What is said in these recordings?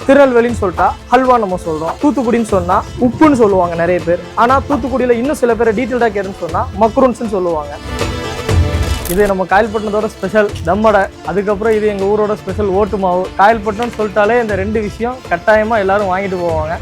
திருநெல்வேலின்னு சொல்லிட்டா ஹல்வா நம்ம சொல்றோம். தூத்துக்குடின்னு சொன்னா உப்புன்னு சொல்லுவாங்க நிறைய பேர். ஆனா தூத்துக்குடியில இன்னும் சில பேர் டீட்டெயில்டா கேட்டுன்னு சொன்னா மக்ரூன்ஸ்னு சொல்லுவாங்க. இது நம்ம காயல்பட்டினத்தோட ஸ்பெஷல் தம்மடை. அதுக்கப்புறம் இது எங்கள் ஊரோட ஸ்பெஷல் ஓட்டு மாவு. காயல்பட்டினம்னு சொல்லிட்டாலே இந்த ரெண்டு விஷயம் கட்டாயமாக எல்லாரும் வாங்கிட்டு போவாங்க.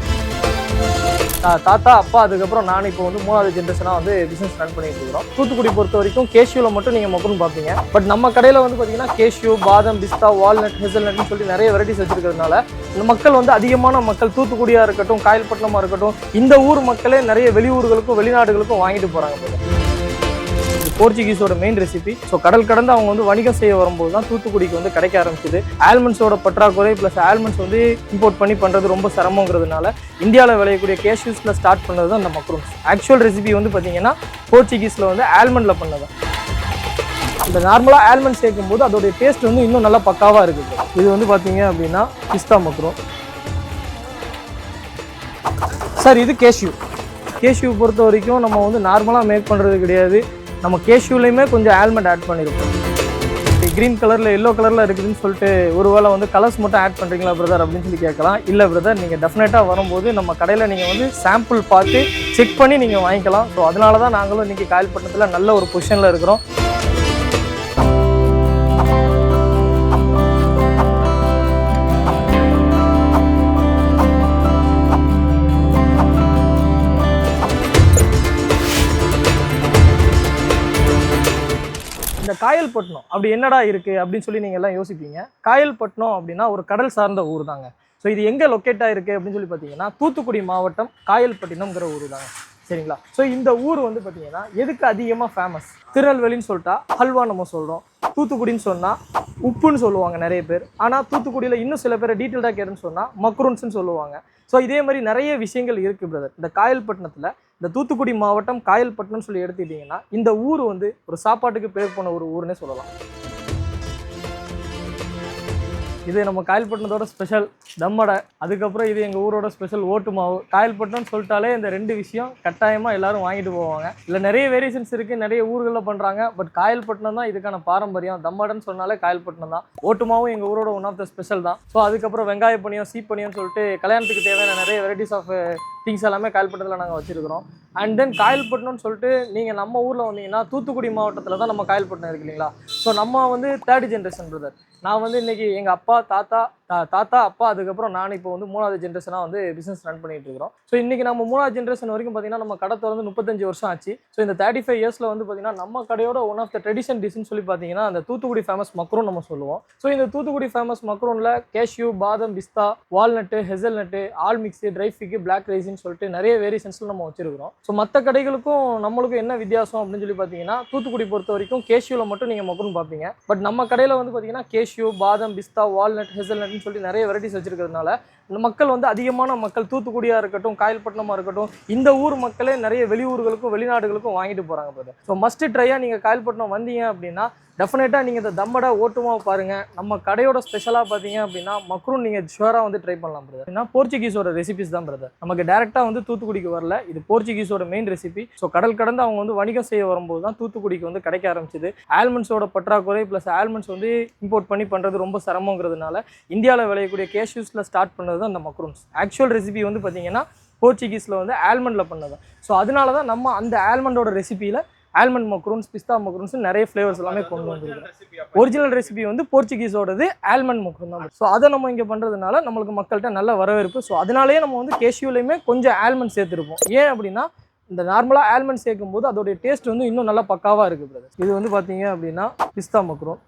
தாத்தா அப்பா அதுக்கப்புறம் நான் இப்போ வந்து 3வது ஜென்ரேஷனாக வந்து பிஸ்னஸ் ரன் பண்ணிட்டு இருக்கிறோம். தூத்துக்குடி பொறுத்த வரைக்கும் கேஷ்யூவில் மட்டும் நீங்கள் மக்ரூன் பார்ப்பீங்க. பட் நம்ம கடையில் வந்து பார்த்தீங்கன்னா கேஷ்யூ, பாதம், பிஸ்தா, வால்நட், ஹெசல்நட்னு சொல்லி நிறைய வெரைட்டிஸ் வச்சிருக்கிறதுனால இந்த மக்கள் வந்து அதிகமான மக்கள் தூத்துக்குடியாக இருக்கட்டும், காயல்பட்டினமாக இருக்கட்டும், இந்த ஊர் மக்களே நிறைய வெளியூர்களுக்கும் வெளிநாடுகளுக்கும் வாங்கிட்டு போகிறாங்க. போர்ச்சுகீஸோட மெயின் ரெசிபி. ஸோ கடல் கடந்து அவங்க வந்து வணிகம் செய்ய வரும்போது தான் தூத்துக்குடிக்கு வந்து கிடைக்க ஆரம்பிச்சுது. ஆல்மண்ட்ஸோட பற்றாக்குறை ப்ளஸ் ஆல்மண்ட்ஸ் வந்து இம்போர்ட் பண்ணி பண்ணுறது ரொம்ப சிரமங்கிறதுனால இந்தியாவில் விளையக்கூடிய கேஷ்யூஸில் ஸ்டார்ட் பண்ணது தான் இந்த மக்ரூன்ஸ். ஆக்சுவல் ரெசிபி வந்து பார்த்தீங்கன்னா போர்ச்சுகீஸில் வந்து ஆல்மண்டில் பண்ணது. இந்த நார்மலாக ஆல்மண்ட் சேர்க்கும் போது அதோடைய டேஸ்ட் வந்து இன்னும் நல்லா பக்காவாக இருக்குது. இது வந்து பார்த்தீங்க அப்படின்னா பிஸ்தா மக்ரூன். சார் இது கேஷ்யூ. கேஷ்யூ பொறுத்த வரைக்கும் நம்ம வந்து நார்மலாக மேக் பண்ணுறது கிடையாது. நம்ம கேஷ்யூலையுமே கொஞ்சம் ஆல்மண்ட் ஆட் பண்ணியிருக்கோம். க்ரீன் கலரில் எல்லோ கலரில் இருக்குதுன்னு சொல்லிட்டு ஒருவேளை வந்து கலர்ஸ் மட்டும் ஆட் பண்ணுறீங்களா பிரதர் அப்படின்னு சொல்லி கேட்கலாம். இல்லை பிரதர், நீங்கள் டெஃபினட்டாக வரும்போது நம்ம கடையில் நீங்கள் வந்து சாம்பிள் பார்த்து செக் பண்ணி நீங்கள் வாங்கிக்கலாம். ஸோ அதனால தான் நாங்களும் இன்றைக்கி காயல்பட்டினத்தில் நல்ல ஒரு பொசிஷனில் இருக்கிறோம். இந்த காயல்பட்டினம் அப்படி என்னடா இருக்குது அப்படின்னு சொல்லி நீங்கள் எல்லாம் யோசிப்பீங்க. காயல்பட்டினம் அப்படின்னா ஒரு கடல் சார்ந்த ஊர் தாங்க. ஸோ இது எங்கே லொக்கேட் ஆகிருக்கு அப்படின்னு சொல்லி பார்த்தீங்கன்னா தூத்துக்குடி மாவட்டம் காயல்பட்டினம்ங்கிற ஊர் தாங்க. சரிங்களா? ஸோ இந்த ஊர் வந்து பார்த்தீங்கன்னா எதுக்கு அதிகமாக ஃபேமஸ்? திருநெல்வேலின்னு சொல்லிட்டா ஹல்வா நம்ம சொல்கிறோம். தூத்துக்குடின்னு சொன்னால் உப்புன்னு சொல்லுவாங்க நிறைய பேர். ஆனால் தூத்துக்குடியில் இன்னும் சில பேர் டீட்டெயில்டாக கேட்டுன்னு சொன்னால் மக்ரூன்ஸ்னு சொல்லுவாங்க. ஸோ இதே மாதிரி நிறைய விஷயங்கள் இருக்குது பிரதர். இந்த காயல்பட்டினத்தில் இந்த தூத்துக்குடி மாவட்டம் காயல்பட்டினம்னு சொல்லி எடுத்துக்கிட்டிங்கன்னா இந்த ஊர் வந்து ஒரு சாப்பாட்டுக்கு பேர் போன ஒரு ஊர்னே சொல்லலாம். இது நம்ம காயல்பட்டினத்தோட ஸ்பெஷல் தம்மடை. அதுக்கப்புறம் இது எங்கள் ஊரோட ஸ்பெஷல் ஓட்டு மாவு. காயல்பட்டினம்னு சொல்லிட்டாலே இந்த ரெண்டு விஷயம் கட்டாயமாக எல்லாரும் வாங்கிட்டு போவாங்க. இல்லை நிறைய வேரியேஷன்ஸ் இருக்குது, நிறைய ஊர்களில் பண்ணுறாங்க. பட் காயல்பட்டினம் தான் இதுக்கான பாரம்பரியம். தம்மடைன்னு சொன்னாலே காயல்பட்டினம் தான். ஓட்டு மாவும் எங்கள் ஊரோட ஒன் ஆஃப் த ஸ்பெஷல் தான். ஸோ அதுக்கப்புறம் வெங்காய பனியம், சீப்பனியம்னு சொல்லிட்டு கல்யாணத்துக்கு தேவையான நிறைய வெரைட்டிஸ் ஆஃப் திங்ஸ் எல்லாமே காயல்பட்டினத்தில் நாங்கள் வச்சுருக்கிறோம். அண்ட் தென் காயல்பட்டினம்னு சொல்லிட்டு நீங்கள் நம்ம ஊரில் வந்தீங்கன்னா தூத்துக்குடி மாவட்டத்தில் தான் நம்ம காயல்பட்டினம் இருக்கு இல்லைங்களா? ஸோ நம்ம வந்து 3rd ஜென்ரேஷன் பிரதர். நான் வந்து இன்றைக்கி எங்கள் அப்பா தாத்தா அப்பா அதுக்கப்புறம் நான் இப்போ வந்து 3வது ஜென்ரேஷனாக வந்து பிஸ்னஸ் ரன் பண்ணிட்டு இருக்கிறோம். ஸோ இன்றைக்கி நம்ம 3வது ஜென்ரேஷன் வரைக்கும் பார்த்தீங்கன்னா நம்ம கடை திறந்து 35 வருஷம் ஆச்சு. ஸோ இந்த 35 இயர்ஸில் வந்து பார்த்தீங்கன்னா நம்ம கடையோட ஒன் ஆஃப் த ட்ரெடிஷன் டிஷ்னு சொல்லி பார்த்தீங்கன்னா அந்த தூத்துக்குடி ஃபேமஸ் மக்ரூன் நம்ம சொல்லுவோம். ஸோ இந்த தூத்துக்குடி ஃபேமஸ் மக்ரூனில் கேஷ்யூ, பாதம், பிஸ்தா, walnut, hazelnut, all mix, dry fig, black ரைஸ்ன்னு சொல்லிட்டு நிறைய வேரியேஷன்ஸில் நம்ம வச்சிருக்கிறோம். ஸோ மற்ற கடைகளுக்கும் நம்மளுக்கும் என்ன வித்தியாசம் அப்படின்னு சொல்லி பார்த்தீங்கன்னா தூத்துக்குடி பொறுத்த வரைக்கும் கேஷ்யூவில் மட்டும் நீங்கள் மக்ரூன் பார்ப்பீங்க. பட் நம்ம கடையில் வந்து பார்த்தீங்கன்னா கேஷ்யூ, பாதம், பிஸ்தா, வால்நட், ஹெசல்நட்னு சொல்லி நிறைய வெரைட்டிஸ் வச்சிருக்கிறதுனால இந்த மக்கள் வந்து அதிகமான மக்கள் தூத்துக்குடியாக இருக்கட்டும், காயல்பட்டினமாக இருக்கட்டும், இந்த ஊர் மக்களே நிறைய வெளியூர்களுக்கும் வெளிநாடுகளுக்கும் வாங்கிட்டு போகிறாங்க பிரதர். ஸோ மஸ்ட் ட்ரையாக நீங்கள் காயல்பட்டினம் வந்தீங்க அப்படின்னா டெஃபினட்டாக நீங்கள் இந்த தம்மடை ஓட்டுமாவை பாருங்கள். நம்ம கடையோட ஸ்பெஷலாக பார்த்தீங்க அப்படின்னா மக்ரூன் நீங்கள் ஷுவராக வந்து ட்ரை பண்ணலாம் பிரதர். ஏன்னா போர்ச்சுகீஸோட ரெசிபிஸ் தான் பிரதர். நமக்கு டேரெக்டாக வந்து தூத்துக்குடிக்கு வரல, இது போர்ச்சுகீஸோட மெயின் ரெசிபி. ஸோ கடல் கடந்து அவங்க வந்து வணிகம் செய்ய வரும்போது தான் தூத்துக்குடிக்கு வந்து கிடைக்க ஆரம்பிச்சுது. ஆல்மண்ட்ஸோட பற்றாக்குறை ப்ளஸ் ஆல்மண்ட்ஸ் வந்து இம்போர்ட் பண்ணி பண்ணுறது ரொம்ப சிரமங்கிறதுனால இந்தியாவில் விளையக்கூடிய கேஷ்யூஸில் ஸ்டார்ட் பண்ணது தான் இந்த மக்ரூன்ஸ். ஆக்சுவல் ரெசிபி வந்து பார்த்தீங்கன்னா போர்ச்சுகீஸில் வந்து ஆல்மண்டில் பண்ணது. ஸோ அதனால தான் நம்ம அந்த ஆல்மண்டோட ரெசிபியில் ஆல்மண்ட் மக்ரூன்ஸ், பிஸ்தா மக்ரூன்ஸ் நிறைய ஃப்ளேவர்ஸ் எல்லாமே கொண்டு வந்துருக்கோம். ஒரிஜினல் ரெசிபி வந்து போர்ச்சுகீஸோடது ஆல்மண்ட் மக்ரூன் தான். ஸோ அதை நம்ம இங்கே பண்ணுறதுனால நம்மளுக்கு மக்கள்கிட்ட நல்ல வரவேற்பு. ஸோ அதனாலேயே நம்ம வந்து கேஷ்யூலையுமே கொஞ்சம் ஆல்மண்ட் சேர்த்துருப்போம். ஏன் அப்படின்னா இந்த நார்மலாக ஆல்மண்ட் சேர்க்கும் போது அதோடைய டேஸ்ட் வந்து இன்னும் நல்லா பக்காவாக இருக்குது பிரதர். இது வந்து பார்த்தீங்க அப்படின்னா பிஸ்தா மக்ரூன்.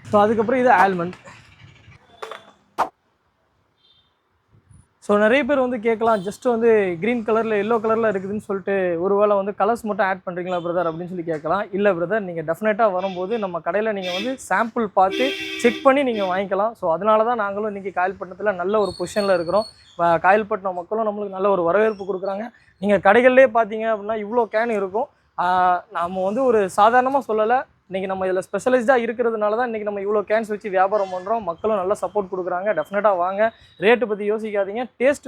ஸோ அதுக்கப்புறம் இது ஆல்மண்ட். ஸோ நிறைய பேர் வந்து கேட்கலாம், ஜஸ்ட் வந்து க்ரீன் கலரில் எல்லோ கலரில் இருக்குதுன்னு சொல்லிட்டு ஒருவேளை வந்து கலர்ஸ் மட்டும் ஆட் பண்ணுறீங்களா பிரதர் அப்படின்னு சொல்லி கேட்கலாம். இல்லை பிரதர், நீங்கள் டெஃபினட்டாக வரும்போது நம்ம கடையில் நீங்கள் வந்து சாம்பிள் பார்த்து செக் பண்ணி நீங்கள் வாங்கிக்கலாம். ஸோ அதனால தான் நாங்களும் இன்றைக்கி காயல்பட்டினத்தில் நல்ல ஒரு பொசிஷனில் இருக்கிறோம். காயல்பட்டினம் மக்களும் நம்மளுக்கு நல்ல ஒரு வரவேற்பு கொடுக்குறாங்க. நீங்கள் கடைகள்லேயே பார்த்தீங்க அப்படின்னா இவ்வளோ கேன் இருக்கும். நம்ம வந்து ஒரு சாதாரணமாக சொல்லலை, இன்றைக்கி நம்ம இதில் ஸ்பெஷலைஸ்டாக இருக்கிறதுனால தான் இன்றைக்கி நம்ம இவ்வளோ கேன்ஸ் வச்சு வியாபாரம் பண்ணுறோம். மக்களும் நல்லா சப்போர்ட் கொடுக்குறாங்க. டெஃபினட்டாக வாங்க. ரேட்டு பற்றி யோசிக்காதீங்க, டேஸ்ட்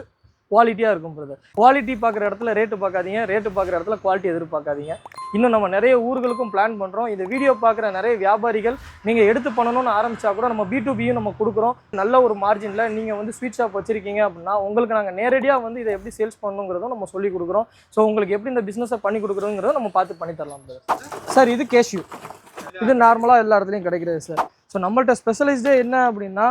குவாலிட்டியாக இருக்கும் பிரதர். குவாலிட்டி பார்க்குற இடத்துல ரேட்டு பார்க்காதீங்க, ரேட்டு பார்க்குற இடத்துல குவாலிட்டி எதிர்பார்க்காதீங்க. இன்னும் நம்ம நிறைய ஊர்களுக்கும் பிளான் பண்ணுறோம். இந்த வீடியோ பார்க்குற நிறைய வியாபாரிகள் நீங்கள் எடுத்து பண்ணணும்னு ஆரம்பித்தா கூட நம்ம B2Bயும் நம்ம கொடுக்குறோம். நல்ல ஒரு மார்ஜினில் நீங்கள் வந்து ஸ்வீட் ஷாப் வச்சுருக்கீங்க அப்படின்னா உங்களுக்கு நாங்கள் நேரடியாக வந்து இதை எப்படி சேல்ஸ் பண்ணணுங்கிறதும் நம்ம சொல்லி கொடுக்குறோம். ஸோ உங்களுக்கு எப்படி இந்த பிஸ்னஸை பண்ணி கொடுக்குறோங்கிறத நம்ம பார்த்து பண்ணி தரலாம் சார். இது கேஷ்யூ, இது நார்மலாக எல்லா இடத்துலையும் கிடைக்கிறது சார். ஸோ நம்மள்ட்ட ஸ்பெஷலைஸ்டே என்ன அப்படின்னா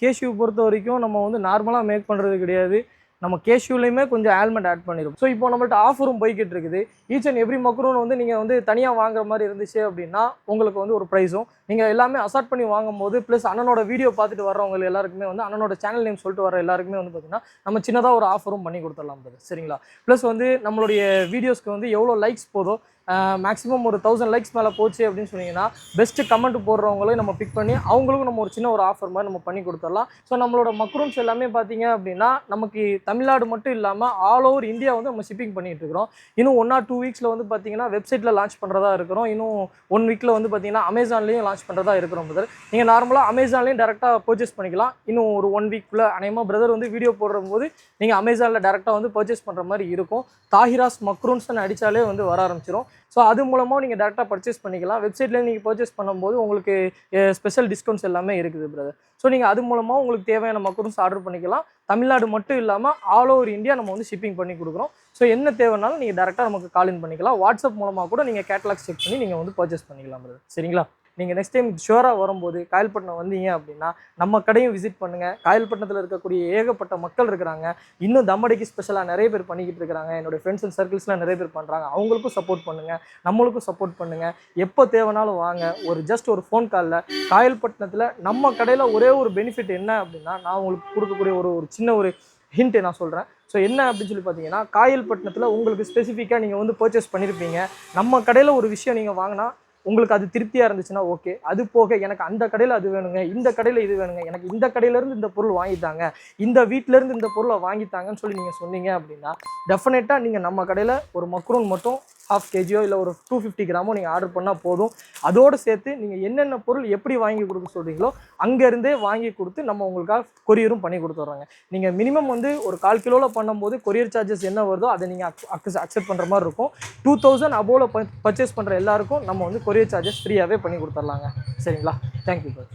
கேஷ்யூ பொறுத்த வரைக்கும் நம்ம வந்து நார்மலாக மேக் பண்ணுறது கிடையாது. நம்ம கேஷ்யூலையுமே கொஞ்சம் ஆல்மண்ட் ஆட் பண்ணிடும். ஸோ இப்போ நம்மள்ட்ட ஆஃபரும் போய்கிட்டு இருக்குது. ஈச் அண்ட் எவ்ரி மக்ரூன் வந்து நீங்கள் வந்து தனியாக வாங்குற மாதிரி இருந்துச்சு அப்படின்னா உங்களுக்கு வந்து ஒரு ப்ரைஸும் நீங்கள் எல்லாமே அசார்ட் பண்ணி வாங்கும் போது ப்ளஸ் அண்ணனோட வீடியோ பார்த்துட்டு வர்றவங்க எல்லாருக்குமே வந்து அண்ணனோட சேனல் நேம் சொல்லிட்டு வர எல்லாருக்குமே வந்து பார்த்திங்கன்னா நம்ம சின்னதாக ஒரு ஆஃபரும் பண்ணி கொடுத்துடலாம் சரிங்களா. ப்ளஸ் வந்து நம்மளுடைய வீடியோஸ்க்கு வந்து எவ்வளோ லைக்ஸ் போதோ மேக்ஸிமம் ஒரு 1000 லைக்ஸ் மேலே போச்சு அப்படின்னு சொன்னீங்கன்னா பெஸ்ட்டு கமெண்ட் போடுறவங்களையும் நம்ம பிக் பண்ணி அவங்களுக்கும் நம்ம ஒரு சின்ன ஒரு ஆஃபர் மாதிரி நம்ம பண்ணி கொடுத்துடலாம். ஸோ நம்மளோட மக்ரூம்ஸ் எல்லாமே பார்த்தீங்க அப்படின்னா நமக்கு தமிழ்நாடு மட்டும் இல்லாமல் ஆல் ஓவர் இந்தியா வந்து நம்ம ஷிப்பிங் பண்ணிகிட்டு இருக்கிறோம். இன்னும் 1 or 2 வீக்ஸில் வந்து பார்த்தீங்கன்னா வெப்சைட்டில் லான்ச் பண்ணுறதா இருக்கிறோம். இன்னும் 1 வீக்கில் வந்து பார்த்தீங்கன்னா அமேசான்லேயும் லான்ச் பண்ணுறதா இருக்கிறோம் பிரதர். நீங்கள் நார்மலாக அமேசான்லேயும் டேரெக்டாக பர்ச்சேஸ் பண்ணிக்கலாம். இன்னும் ஒரு 1 வீக்குள்ளே அநேகமாக பிரதர் வந்து வீடியோ போடும்போது நீங்கள் அமேசானில் டேரெக்டாக வந்து பர்ச்சேஸ் பண்ணுற மாதிரி இருக்கும். தாஹிராஸ் மக்ரூன்ஸ்னு அடித்தாலே வந்து வர ஆரம்பிச்சிடும். ஸோ அது மூலமாக நீங்கள் டேரெக்டாக பர்ச்சேஸ் பண்ணிக்கலாம். வெப்சைட்லேயே நீங்கள் பர்ச்சேஸ் பண்ணும்போது உங்களுக்கு ஸ்பெஷல் டிஸ்கவுண்ட்ஸ் எல்லாமே இருக்குது பிரதர். ஸோ நீங்கள் அது மூலமாக உங்களுக்கு தேவையான மக்ரூன்ஸ் ஆர்டர் பண்ணிக்கலாம். தமிழ்நாடு மட்டும் இல்லாமல் ஆல் ஓவர் இந்தியா நம்ம வந்து ஷிப்பிங் பண்ணி கொடுக்குறோம். ஸோ என்ன தேவைனாலும் நீங்கள் டேரெக்டாக நமக்கு காலின் பண்ணிக்கலாம். வாட்ஸ்அப் மூலமாக கூட நீங்கள் கேட்டலாக்ஸ் செக் பண்ணி நீங்கள் வந்து பர்ச்சேஸ் பண்ணிக்கலாம் பிரதர். சரிங்களா. நீங்கள் நெக்ஸ்ட் டைம் ஷுவராக வரும்போது காயல்பட்டினம் வந்தீங்க அப்படின்னா நம்ம கடையும் விசிட் பண்ணுங்கள். காயல்பட்டினத்தில் இருக்கக்கூடிய ஏகப்பட்ட மக்கள் இருக்கிறாங்க. இன்னும் தம்மடைக்கு ஸ்பெஷலாக நிறைய பேர் பண்ணிக்கிட்டு இருக்கிறாங்க. என்னோடய ஃப்ரெண்ட்ஸ் அண்ட் சர்க்கிள்ஸ்லாம் நிறைய பேர் பண்ணுறாங்க. அவங்களுக்கும் சப்போர்ட் பண்ணுங்கள், நம்மளுக்கும் சப்போர்ட் பண்ணுங்கள். எப்போ தேவைனாலும் வாங்க. ஜஸ்ட் ஒரு ஃபோன் காலில் காயல்பட்டினத்தில் நம்ம கடையில் ஒரே ஒரு பெனிஃபிட் என்ன அப்படின்னா நான் உங்களுக்கு கொடுக்கக்கூடிய ஒரு சின்ன ஒரு ஹிண்ட்டு நான் சொல்கிறேன். ஸோ என்ன அப்படின்னு சொல்லி பார்த்தீங்கன்னா காயல்பட்டினத்தில் உங்களுக்கு ஸ்பெசிஃபிக்காக நீங்கள் வந்து பர்ச்சேஸ் பண்ணியிருப்பீங்க. நம்ம கடையில் ஒரு விஷயம் நீங்கள் வாங்கினா உங்களுக்கு அது திருப்தியாக இருந்துச்சுன்னா ஓகே. அது போக எனக்கு அந்த கடையில் அது வேணுங்க, இந்த கடையில் இது வேணுங்க, எனக்கு இந்த கடையிலேருந்து இந்த பொருள் வாங்கித்தாங்க, இந்த வீட்டிலேருந்து இந்த பொருளை வாங்கித்தாங்கன்னு சொல்லி நீங்கள் சொன்னீங்க அப்படின்னா டெஃபினட்டாக நீங்கள் நம்ம கடையில் ஒரு மக்ரூன் மட்டும் 1/2 kg இல்லை ஒரு 250 கிராமோ நீங்கள் ஆர்டர் பண்ணால் போதும். அதோடு சேர்த்து நீங்கள் என்னென்ன பொருள் எப்படி வாங்கி கொடுக்க சொல்கிறீங்களோ அங்கேருந்தே வாங்கி கொடுத்து நம்ம உங்களுக்காக கொரியரும் பண்ணி கொடுத்துட்றாங்க. நீங்கள் மினிமம் வந்து ஒரு 1/4 கிலோவில் பண்ணும்போது கொரியர் சார்ஜஸ் என்ன வருதோ அதை நீங்கள் அக்செப்ட் பண்ணுற மாதிரி இருக்கும். 2000 அபோவில் பர்ச்சேஸ் பண்ணுற எல்லாருக்கும் நம்ம வந்து கொரியர் சார்ஜஸ் ஃப்ரீயாகவே பண்ணி கொடுத்துர்லாங்க. சரிங்களா. Thank you sir.